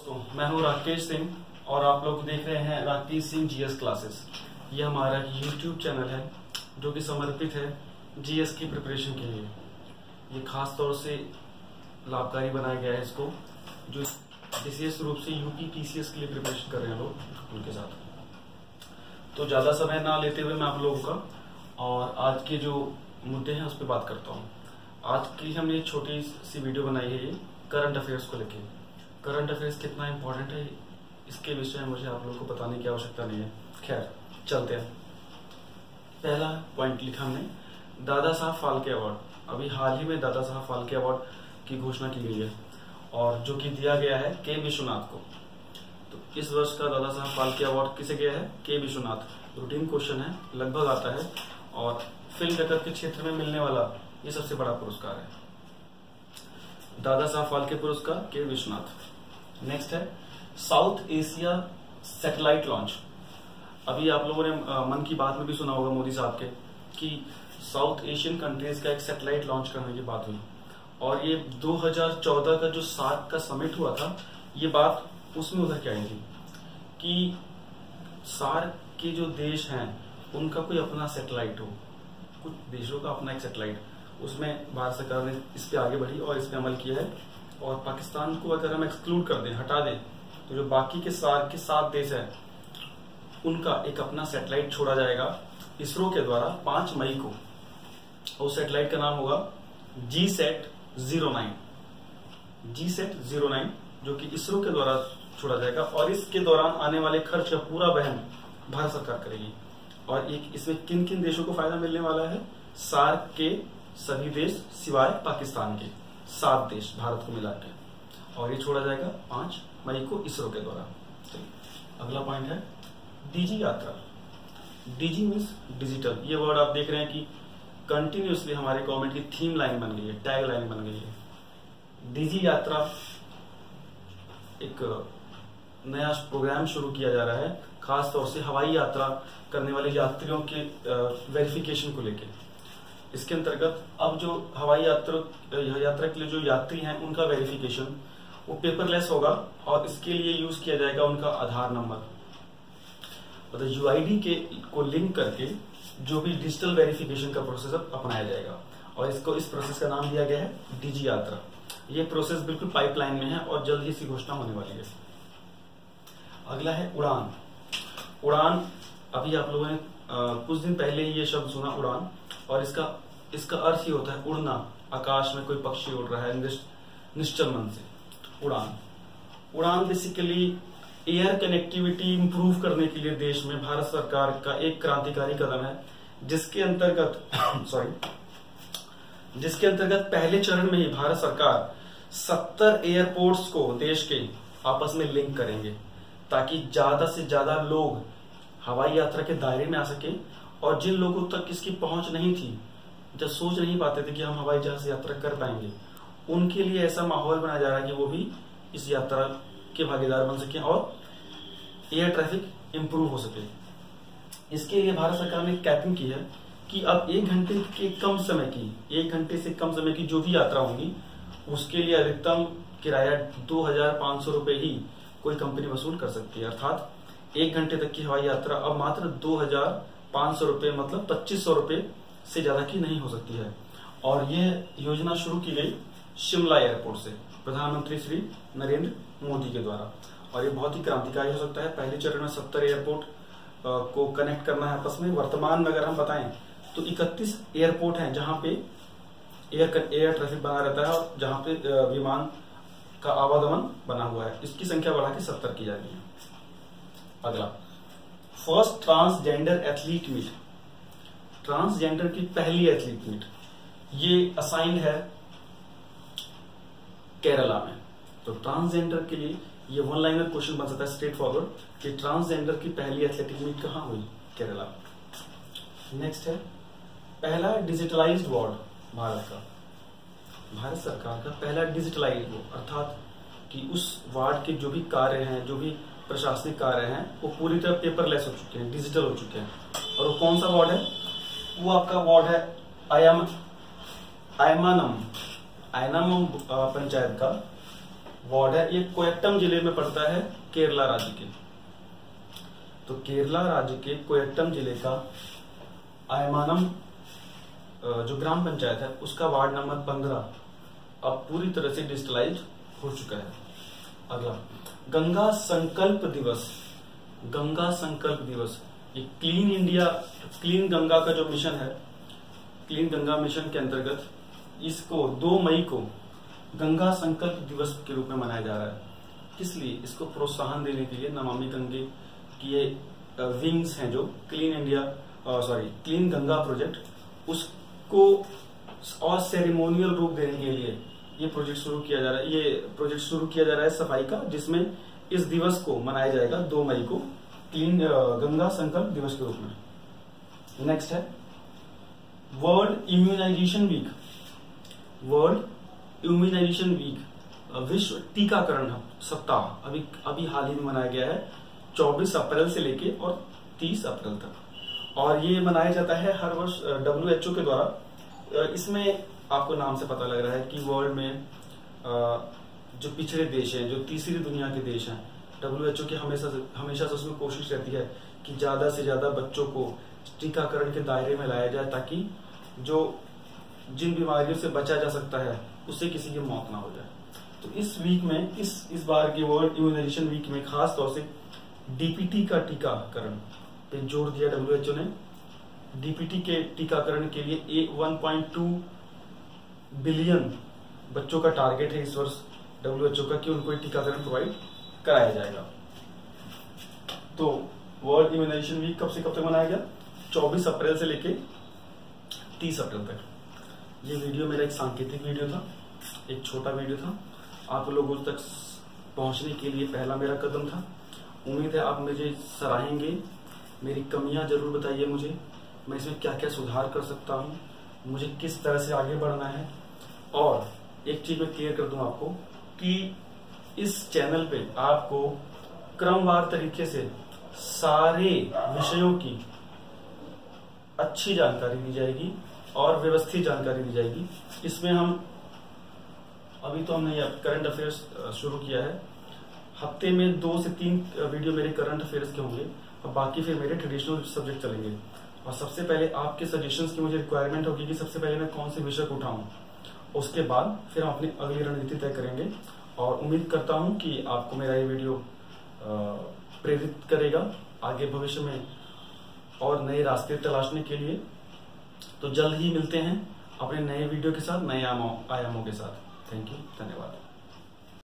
दोस्तों, मैं हूं राकेश सिंह और आप लोग देख रहे हैं राकेश सिंह जीएस क्लासेस। ये हमारा यूट्यूब चैनल है जो कि समर्पित है जीएस की प्रिपरेशन के लिए। ये खास तौर से लाभकारी बनाया गया है इसको, जो विशेष रूप से यूपी पीसीएस के लिए प्रिपरेशन कर रहे हैं लोग उनके साथ। तो ज्यादा समय ना लेते हुए मैं आप लोगों का और आज के जो मुद्दे हैं उस पर बात करता हूँ। आज की हमने एक छोटी सी वीडियो बनाई है ये करंट अफेयर्स को लेके। करंट अफेयर्स कितना इंपॉर्टेंट है इसके विषय में मुझे आप लोगों को बताने की आवश्यकता नहीं है। खैर चलते हैं। पहला पॉइंट लिखा हमने, दादा साहब फाल्के अवार्ड। अभी हाल ही में दादा साहब फाल्के अवार्ड की घोषणा की गई है और जो कि दिया गया है के विश्वनाथ को। तो इस वर्ष का दादा साहब फाल्के अवार्ड किसे गया है? के विश्वनाथ। रूटीन क्वेश्चन है, लगभग आता है और फिल्म जगत के क्षेत्र में मिलने वाला ये सबसे बड़ा पुरस्कार है, दादा साहब फाल्के पुरस्कार के विश्वनाथ। नेक्स्ट है साउथ एशिया सैटेलाइट लॉन्च। अभी आप लोगों ने मन की बात में भी सुना होगा मोदी साहब के कि साउथ एशियन कंट्रीज का एक सैटेलाइट लॉन्च करने की बात हुई और ये 2014 का जो सार्क का समिट हुआ था, ये बात उसमें उधर के आई थी कि सार्क के जो देश हैं उनका कोई अपना सैटेलाइट हो, कुछ देशों का अपना एक सैटेलाइट। उसमें भारत सरकार ने इस पे आगे बढ़ी और इस पे अमल किया है और पाकिस्तान को अगर हम एक्सक्लूड कर दें, हटा दें, तो जो बाकी के सार्क के 7 देश हैं उनका एक अपना सैटेलाइट छोड़ा जाएगा इसरो के द्वारा 5 मई को। उस सैटेलाइट का नाम होगा GSAT-09। GSAT-09 जो कि इसरो के द्वारा छोड़ा जाएगा और इसके दौरान आने वाले खर्च का पूरा वहन भारत सरकार करेगी। और एक इसमें किन किन देशों को फायदा मिलने वाला है? सार्क के सभी देश सिवाय पाकिस्तान के 7 देश भारत को मिला के, और ये छोड़ा जाएगा 5 मई को इसरो के द्वारा। अगला पॉइंट है डीजी यात्रा। DG means digital. ये वर्ड आप देख रहे हैं कि कंटिन्यूसली हमारे गवर्नमेंट की थीम लाइन बन गई है, टैग लाइन बन गई है। डीजी यात्रा एक नया प्रोग्राम शुरू किया जा रहा है, खास तौर से हवाई यात्रा करने वाले यात्रियों के वेरिफिकेशन को लेकर। इसके अंतर्गत अब जो हवाई यात्रा के लिए जो यात्री हैं उनका वेरिफिकेशन वो पेपरलेस होगा और इसके लिए यूज किया जाएगा उनका आधार नंबर, मतलब यूआईडी के को लिंक करके जो भी डिजिटल वेरिफिकेशन का प्रोसेस अपनाया जाएगा और इस प्रोसेस का नाम दिया गया है डीजी यात्रा। ये प्रोसेस बिल्कुल पाइपलाइन में है और जल्द ही इसकी घोषणा होने वाली है। अगला है उड़ान। उड़ान अभी आप लोगों ने कुछ दिन पहले ही ये शब्द सुना, उड़ान, और इसका अर्थ ही होता है उड़ना। आकाश में कोई पक्षी उड़ रहा है निश्चल मन से। उड़ान बेसिकली एयर कनेक्टिविटी इंप्रूव करने के लिए देश में भारत सरकार का एक क्रांतिकारी कदम है, जिसके अंतर्गत पहले चरण में ही भारत सरकार 70 एयरपोर्ट्स को देश के आपस में लिंक करेंगे ताकि ज्यादा से ज्यादा लोग हवाई यात्रा के दायरे में आ सके। और जिन लोगों तक इसकी पहुंच नहीं थी, जब सोच नहीं पाते थे कि हम हवाई जहाज से यात्रा कर पाएंगे, उनके लिए ऐसा माहौल बनाया जा रहा है कि वो भी इस यात्रा के भागीदार बन सके और एयर ट्रैफिक इंप्रूव हो सके। इसके लिए भारत सरकार ने कैपिंग की है कि अब 1 घंटे से कम समय की जो भी यात्रा होगी उसके लिए अधिकतम किराया 2,500 रुपए ही कोई कंपनी वसूल कर सकती है। अर्थात 1 घंटे तक की हवाई यात्रा अब मात्र 2,500 रुपए, मतलब 2,500 रुपए से ज्यादा की नहीं हो सकती है। और यह योजना शुरू की गई शिमला एयरपोर्ट से प्रधानमंत्री श्री नरेंद्र मोदी के द्वारा और ये बहुत ही क्रांतिकारी हो सकता है। पहले चरण में 70 एयरपोर्ट को कनेक्ट करना है आपस में। वर्तमान में अगर हम बताएं तो 31 एयरपोर्ट हैं जहां पे एयर ट्रैफिक बना रहता है और जहां पे विमान का आवागमन बना हुआ है। इसकी संख्या बढ़ा के 70 की जा रही है। अगला, first transgender athlete meet. Transgender की पहली एथलीट मीट ये असाइन है केरला में। तो ट्रांसजेंडर के लिए ये 1 लाइनर क्वेश्चन बन सकता है स्ट्रेट फॉरवर्ड कि ट्रांसजेंडर की पहली एथलेटिक मीट कहां हुई? केरला। नेक्स्ट है पहला डिजिटलाइज्ड वार्ड भारत सरकार का पहला डिजिटलाइज्ड वार्ड, अर्थात कि उस वार्ड के जो भी कार्य हैं, जो भी प्रशासनिक कार्य हैं, वो पूरी तरह पेपरलेस हो चुके हैं, डिजिटल हो चुके हैं। और वो कौन सा वार्ड है? वो आपका वार्ड है आयमानम पंचायत का वार्ड है, ये कोयट्टम जिले में पड़ता है, केरला राज्य के। तो केरला राज्य के कोयट्टम जिले का आयमानम जो ग्राम पंचायत है उसका वार्ड नंबर 15 अब पूरी तरह से डिजिटलाइज हो चुका है। अगला गंगा संकल्प दिवस। गंगा संकल्प दिवस, ये क्लीन इंडिया, क्लीन गंगा का जो मिशन है, क्लीन गंगा मिशन के अंतर्गत इसको 2 मई को गंगा संकल्प दिवस के रूप में मनाया जा रहा है। किस लिए? इसको प्रोत्साहन देने के लिए नमामि गंगे की ये विंग्स हैं जो क्लीन गंगा प्रोजेक्ट, उसको और सेरेमोनियल रूप देने के लिए ये प्रोजेक्ट शुरू किया जा रहा है। ये प्रोजेक्ट शुरू किया जा रहा है सफाई का, जिसमें इस दिवस को मनाया जाएगा 2 मई को क्लीन गंगा संकल्प दिवस के रूप में। नेक्स्ट है world immunization week. World immunization week, विश्व टीकाकरण सप्ताह अभी हाल ही में मनाया गया है 24 अप्रैल से लेके और 30 अप्रैल तक, और ये मनाया जाता है हर वर्ष WHO के द्वारा। इसमें आपको नाम से पता लग रहा है कि वर्ल्ड में जो पिछड़े देश हैं, जो तीसरी दुनिया के देश हैं, WHO की हमेशा से उसमें कोशिश रहती है कि ज्यादा से ज्यादा बच्चों को टीकाकरण के दायरे में लाया जाए, ताकि जिन बीमारियों से बचा जा सकता है उससे किसी की मौत ना हो जाए। तो इस वीक में, इस बार के वर्ल्ड इम्यूनाइजेशन वीक में खास तौर से DPT का टीकाकरण पे जोर दिया WHO ने। DPT के टीकाकरण के लिए 1.2 बिलियन बच्चों का टारगेट है इस वर्ष WHO का, कि उनको टीकाकरण प्रोवाइड कराया जाएगा। तो वर्ल्ड इम्यूनाइजेशन वीक कब से कब तक मनाया गया? 24 अप्रैल से लेके 30 अप्रैल तक। ये वीडियो मेरा एक सांकेतिक वीडियो था, एक छोटा वीडियो था, आप लोगों तक पहुंचने के लिए पहला मेरा कदम था। उम्मीद है आप मुझे सराहेंगे। मेरी कमियां जरूर बताइए मुझे, मैं इसमें क्या क्या सुधार कर सकता हूं, मुझे किस तरह से आगे बढ़ना है। और एक चीज मैं क्लियर कर दूं आपको कि इस चैनल पे आपको क्रमवार तरीके से सारे विषयों की अच्छी जानकारी दी जाएगी और व्यवस्थित जानकारी दी जाएगी। इसमें हम अभी तो हमने करंट अफेयर्स शुरू किया है, हफ्ते में 2 से 3 वीडियो मेरे करंट अफेयर्स के होंगे और बाकी फिर मेरे ट्रेडिशनल सब्जेक्ट चलेंगे। और सबसे पहले आपके सजेशंस की मुझे रिक्वायरमेंट होगी कि सबसे पहले मैं कौन से विषय को उठाऊं, उसके बाद फिर हम अपनी अगली रणनीति तय करेंगे। और उम्मीद करता हूं कि आपको मेरा ये वीडियो प्रेरित करेगा आगे भविष्य में और नए रास्ते तलाशने के लिए। तो जल्द ही मिलते हैं अपने नए वीडियो के साथ, नए आयामों के साथ। थैंक यू, धन्यवाद।